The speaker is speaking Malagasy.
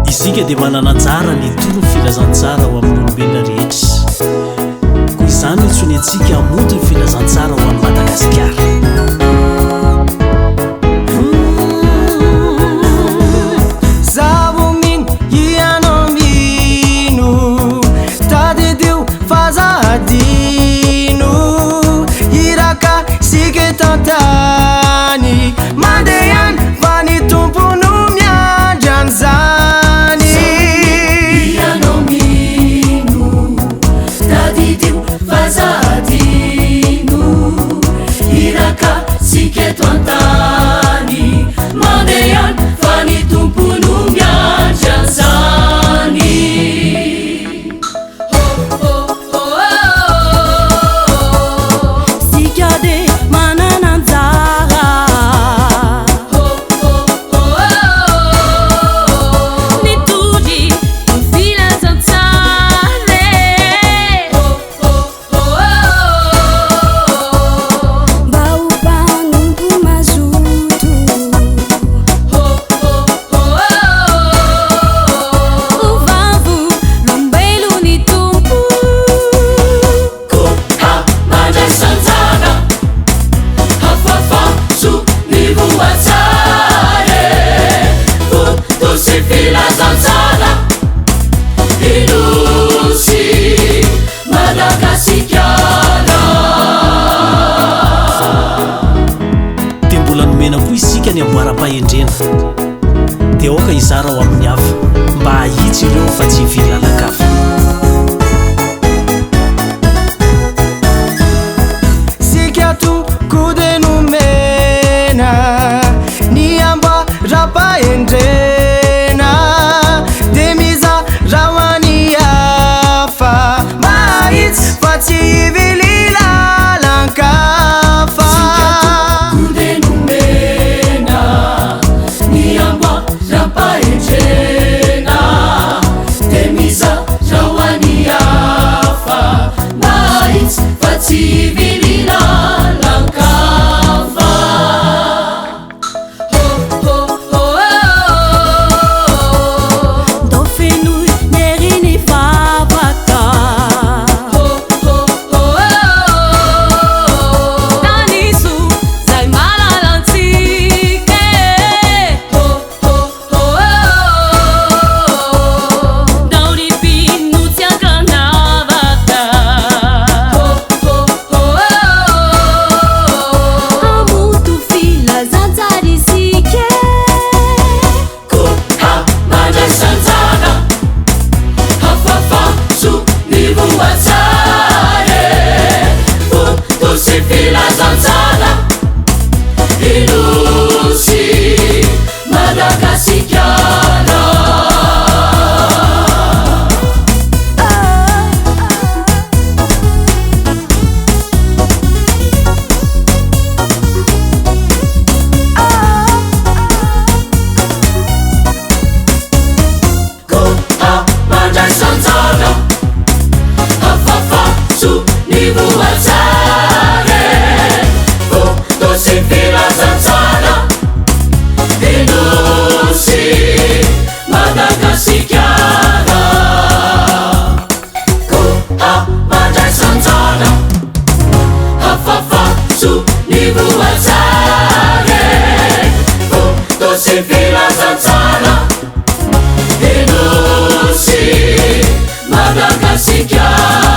izika dia manana anjara ny toro ny filazantsara ho amin'ny olombelona rehetra koa izany nitsony antsika hamoto ny filazantsara ho amin'ny Madagasikara. Tantani mandehan vani tomponu miandranzany ianao mino tadidio fazadino iraka siketo antany mandehan vani tomponu miandranzany ny amboara-pahendrena dia aoka izara ao amin'ny hafa mba hahitsy ireo fa tsy hivily lalakafa. Sikatukudenumena ni amboara-pahendrena demiza rawani hafa mahitsy fa tsy hivily lalakafa. Madagascar